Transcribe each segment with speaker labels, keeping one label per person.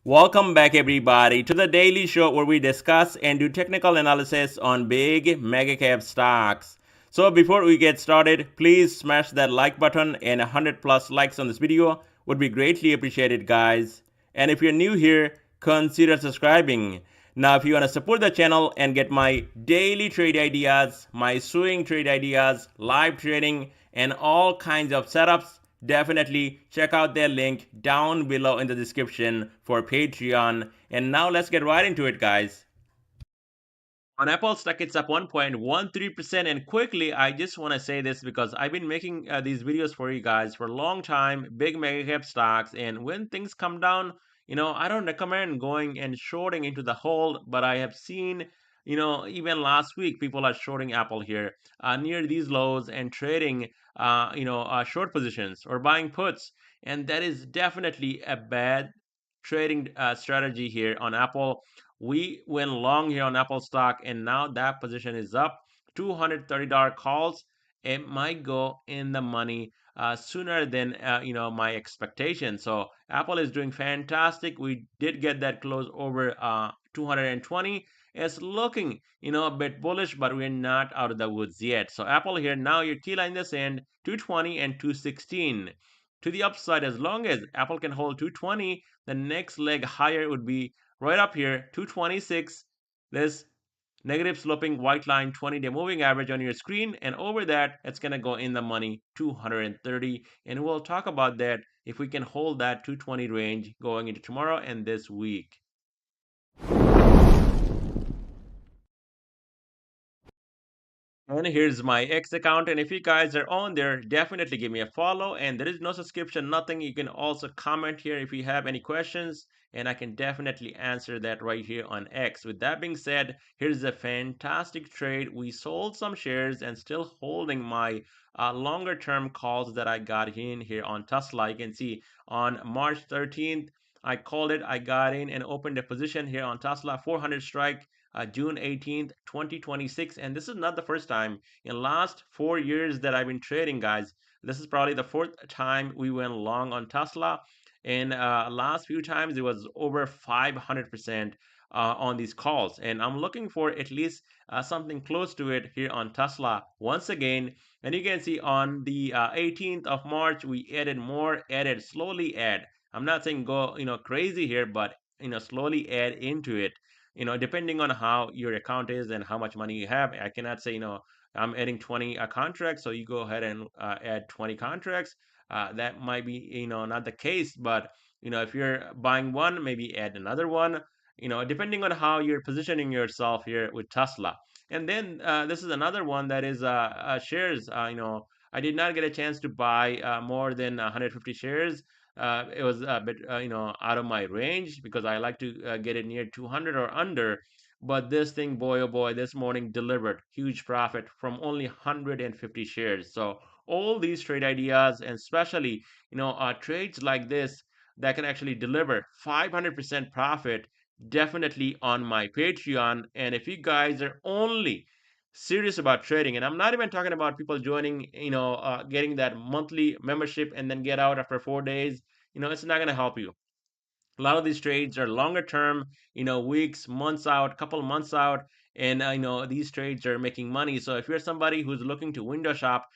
Speaker 1: Welcome back, everybody, to the daily show where we discuss and do technical analysis on big mega cap stocks. So, before we get started, please smash that like button, and 100 plus likes on this video would be greatly appreciated, guys. And if you're new here, consider subscribing. Now, if you want to support the channel and get my daily trade ideas, my swing trade ideas, live trading, and all kinds of setups, definitely check out their link down below in the description for Patreon. And now let's get right into it, guys. On Apple stock, it's up 1.13%. And quickly, I just want to say this because I've been making these videos for you guys for a long time, big mega cap stocks. And when things come down, I don't recommend going and shorting into the hold, but I have seen, even last week, people are shorting Apple here near these lows and trading, short positions or buying puts. And that is definitely a bad trading strategy here on Apple. We went long here on Apple stock, and now that position is up $230 calls. It might go in the money sooner than my expectation. So Apple is doing fantastic. We did get that close over 220. It's looking a bit bullish, but we're not out of the woods yet. So Apple here now, your key line this end 220 and 216 to the upside. As long as Apple can hold 220, the next leg higher would be right up here, 226. This negative sloping white line 20-day moving average on your screen, and over that it's going to go in the money 230, and we'll talk about that if we can hold that 220 range going into tomorrow and this week. And here's my X account. And if you guys are on there, definitely give me a follow. And there is no subscription, nothing. You can also comment here if you have any questions, and I can definitely answer that right here on X. With that being said, here's a fantastic trade. We sold some shares and still holding my longer term calls that I got in here on Tesla. You can see on March 13th, I called it, I got in and opened a position here on Tesla, 400 strike, June 18th, 2026. And this is not the first time in last 4 years that I've been trading, guys. This is probably the fourth time we went long on Tesla. And last few times it was over 500% on these calls. And I'm looking for at least something close to it here on Tesla once again. And you can see on the 18th of March, we added more, added, slowly add. I'm not saying go, crazy here, but, slowly add into it, depending on how your account is and how much money you have. I cannot say, I'm adding 20 contracts, so you go ahead and add 20 contracts. That might be, not the case, but, if you're buying one, maybe add another one, depending on how you're positioning yourself here with Tesla. And then this is another one that is shares. I did not get a chance to buy more than 150 shares. It was a bit, out of my range because I like to get it near 200 or under. But this thing, boy, oh boy, this morning delivered huge profit from only 150 shares. So all these trade ideas, and especially, trades like this that can actually deliver 500% profit, definitely on my Patreon. And if you guys are only serious about trading, and I'm not even talking about people joining, getting that monthly membership and then get out after 4 days, it's not going to help you. A lot of these trades are longer term, weeks, months out, couple months out, and these trades are making money. So if you're somebody who's looking to window shop,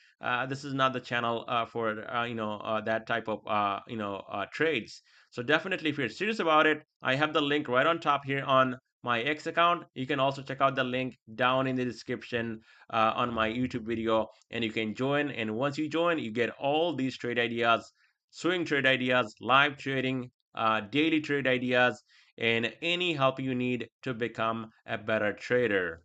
Speaker 1: this is not the channel for that type of trades. So definitely, if you're serious about it, I have the link right on top here on my X account. You can also check out the link down in the description on my YouTube video, and you can join. And once you join, you get all these trade ideas, swing trade ideas, live trading, daily trade ideas, and any help you need to become a better trader.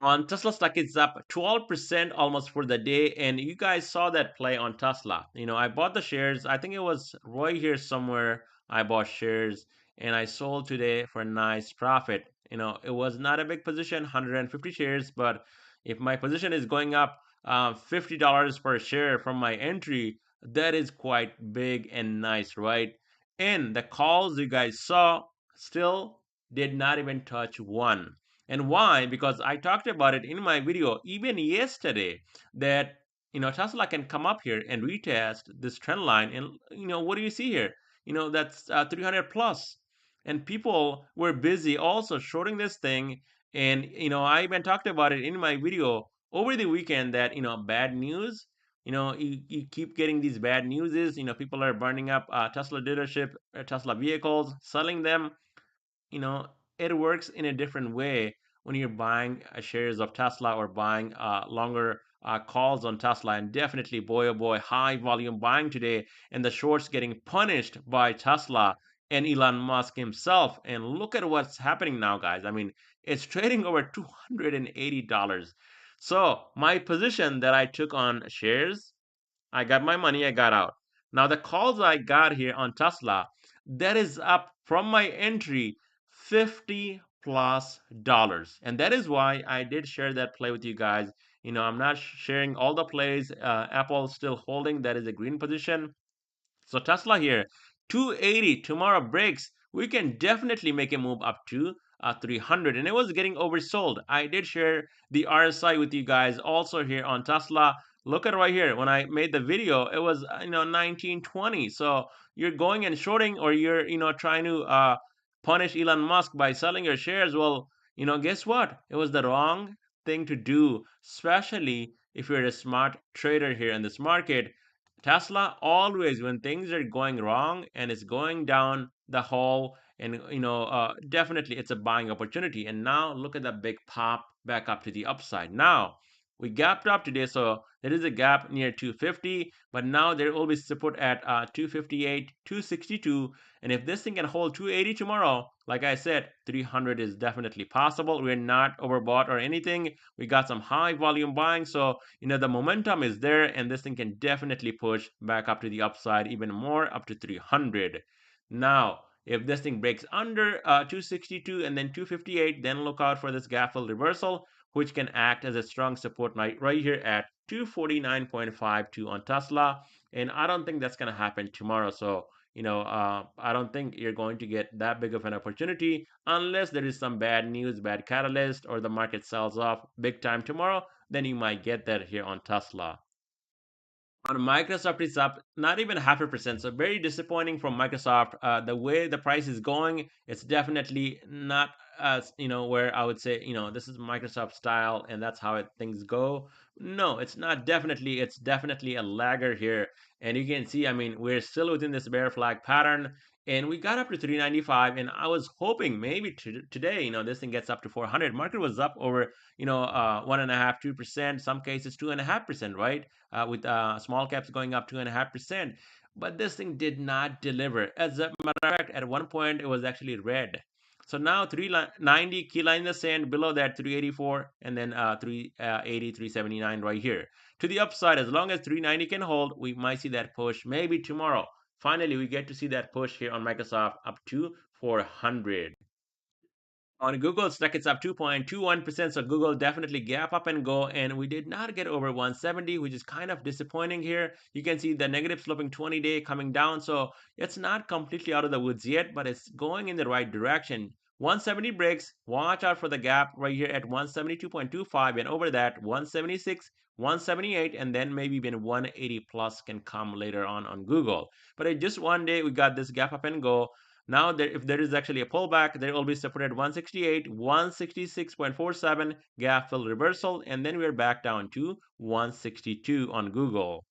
Speaker 1: On Tesla stock, it's up 12% almost for the day, and you guys saw that play on Tesla. I bought the shares. I think it was right here somewhere. I bought shares and I sold today for a nice profit. It was not a big position, 150 shares, but if my position is going up $50 per share from my entry, that is quite big and nice, right? And the calls you guys saw still did not even touch one. And why? Because I talked about it in my video even yesterday that Tesla can come up here and retest this trend line. And what do you see here? that's 300 plus. And people were busy also shorting this thing. And I even talked about it in my video over the weekend that bad news. You keep getting these bad news. People are burning up Tesla dealership, Tesla vehicles, selling them. you know, it works in a different way when you're buying shares of Tesla or buying longer calls on Tesla. And definitely, boy, oh boy, high volume buying today, and the shorts getting punished by Tesla and Elon Musk himself. And look at what's happening now, guys. I mean, it's trading over $280. So, my position that I took on shares, I got my money, I got out. Now the calls I got here on Tesla, that is up from my entry 50 plus dollars. And that is why I did share that play with you guys. I'm not sharing all the plays. Apple still holding, that is a green position. So Tesla here, 280 tomorrow breaks. We can definitely make a move up to 300, and it was getting oversold. I did share the RSI with you guys also here on Tesla. Look at right here. When I made the video, it was 1920. So you're going and shorting, or you're trying to punish Elon Musk by selling your shares. Well, guess what? It was the wrong thing to do, especially if you're a smart trader here in this market. Tesla always, when things are going wrong and it's going down the hole, and definitely it's a buying opportunity. And now look at that big pop back up to the upside. Now we gapped up today, so there is a gap near 250, but now there will be support at 258, 262. And if this thing can hold 280 tomorrow, like I said, 300 is definitely possible. We're not overbought or anything. We got some high volume buying, so the momentum is there, and this thing can definitely push back up to the upside even more, up to 300. Now, if this thing breaks under 262 and then 258, then look out for this gap fill reversal, which can act as a strong support right here at 249.52 on Tesla. And I don't think that's going to happen tomorrow. So, I don't think you're going to get that big of an opportunity unless there is some bad news, bad catalyst, or the market sells off big time tomorrow. Then you might get that here on Tesla. On Microsoft, it's up not even 0.5%. So very disappointing from Microsoft. The way the price is going, it's definitely not as where I would say this is Microsoft style and that's how things go. No, it's not. Definitely, it's definitely a lagger here, and you can see. I mean, we're still within this bear flag pattern. And we got up to 395, and I was hoping maybe today, this thing gets up to 400. Market was up over, 1.5, 2%, some cases 2.5%, right? With small caps going up 2.5%. But this thing did not deliver. As a matter of fact, at one point it was actually red. So now 390 key line in the sand, below that 384, and then 380, 379 right here. To the upside, as long as 390 can hold, we might see that push maybe tomorrow. Finally, we get to see that push here on Microsoft up to 400. On Google stock, it's up 2.21%. So Google definitely gap up and go. And we did not get over 170, which is kind of disappointing here. You can see the negative sloping 20-day coming down. So it's not completely out of the woods yet, but it's going in the right direction. 170 breaks. Watch out for the gap right here at 172.25. And over that, 176, 178, and then maybe even 180 plus can come later on Google. But in just one day, we got this gap up and go. Now, if there is actually a pullback, there will be support at 168, 166.47, gap fill reversal, and then we're back down to 162 on Google.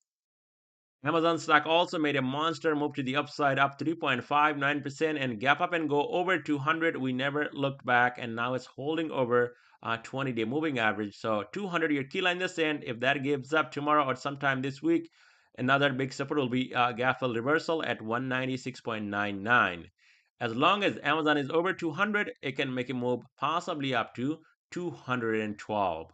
Speaker 1: Amazon stock also made a monster move to the upside, up 3.59%, and gap up and go over 200. We never looked back, and now it's holding over 20-day moving average. So 200-year key line in the sand. If that gives up tomorrow or sometime this week, another big support will be gap fill reversal at 196.99. As long as Amazon is over 200, it can make a move possibly up to 212.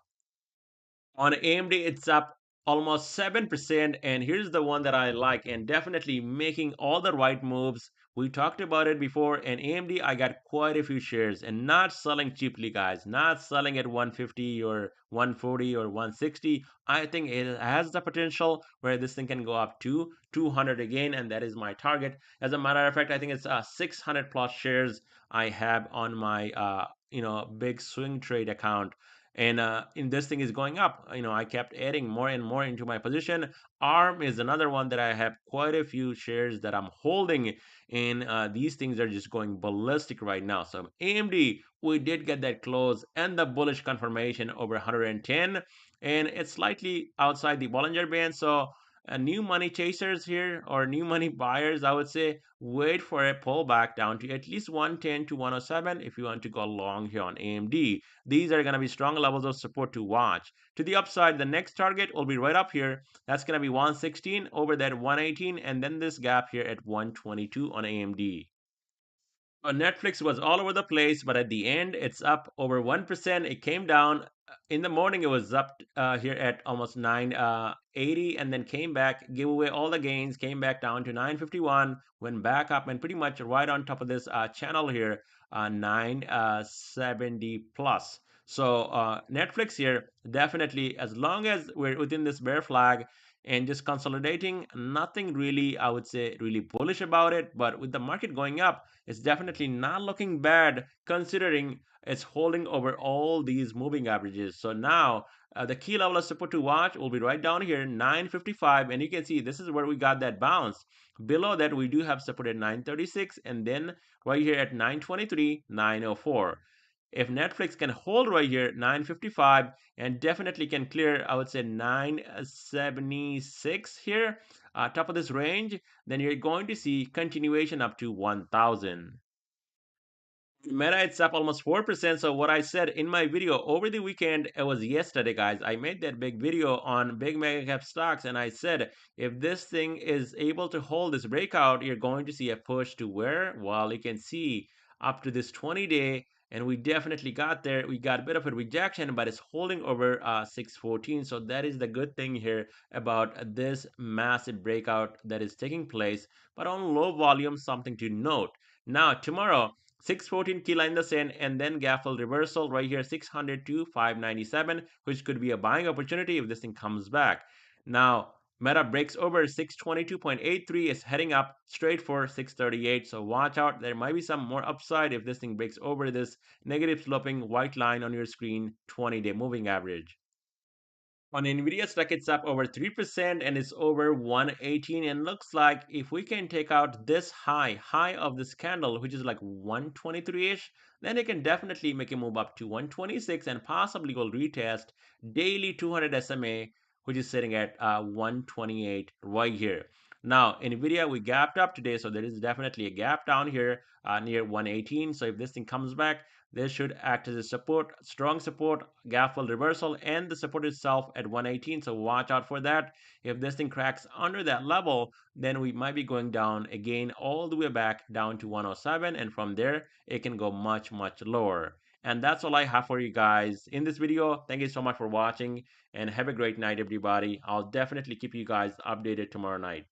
Speaker 1: On AMD, it's up almost 7%. And here's the one that I like, and definitely making all the right moves. We talked about it before. And AMD, I got quite a few shares and not selling cheaply, guys. Not selling at 150 or 140 or 160. I think it has the potential where this thing can go up to 200 again. And that is my target. As a matter of fact, I think it's 600 plus shares I have on my big swing trade account. and in this thing is going up. I kept adding more and more into my position. ARM is another one that I have quite a few shares that I'm holding, and these things are just going ballistic right now. So AMD, we did get that close and the bullish confirmation over 110, and it's slightly outside the Bollinger Band. So new money chasers here, or new money buyers, I would say, wait for a pullback down to at least 110 to 107 if you want to go long here on AMD. These are going to be strong levels of support to watch. To the upside, the next target will be right up here. That's going to be 116 over that 118, and then this gap here at 122 on AMD. Netflix was all over the place, but at the end, it's up over 1%. It came down. In the morning, it was up here at almost 980, and then came back, gave away all the gains, came back down to 951, went back up, and pretty much right on top of this channel here, 970 plus. So Netflix here, definitely, as long as we're within this bear flag and just consolidating, nothing really, I would say, really bullish about it. But with the market going up, it's definitely not looking bad considering it's holding over all these moving averages. So now the key level of support to watch will be right down here, 955, and you can see this is where we got that bounce. Below that, we do have support at 936, and then right here at 923, 904. If Netflix can hold right here 955 and definitely can clear, I would say 976 here, top of this range, then you're going to see continuation up to 1000. Meta, it's up almost 4%. So what I said in my video over the weekend, it was yesterday, guys. I made that big video on big mega cap stocks, and I said if this thing is able to hold this breakout, you're going to see a push to where? Well, you can see up to this 20-day, and we definitely got there. We got a bit of a rejection, but it's holding over 614. So that is the good thing here about this massive breakout that is taking place, but on low volume, something to note. Now, tomorrow, 614 key line in the sand, and then gap fill reversal right here, 600 to 597, which could be a buying opportunity if this thing comes back. Now, Meta breaks over 622.83, is heading up straight for 638. So watch out. There might be some more upside if this thing breaks over this negative sloping white line on your screen, 20-day moving average. On Nvidia stock, it's up over 3% and it's over 118. And looks like if we can take out this high of this candle, which is like 123-ish, then it can definitely make a move up to 126 and possibly will retest daily 200 SMA, which is sitting at 128 right here. Now, Nvidia, we gapped up today, so there is definitely a gap down here near 118. So if this thing comes back, this should act as a support, strong support, gap fill reversal, and the support itself at 118. So watch out for that. If this thing cracks under that level, then we might be going down again all the way back down to 107. And from there, it can go much, much lower. And that's all I have for you guys in this video. Thank you so much for watching and have a great night, everybody. I'll definitely keep you guys updated tomorrow night.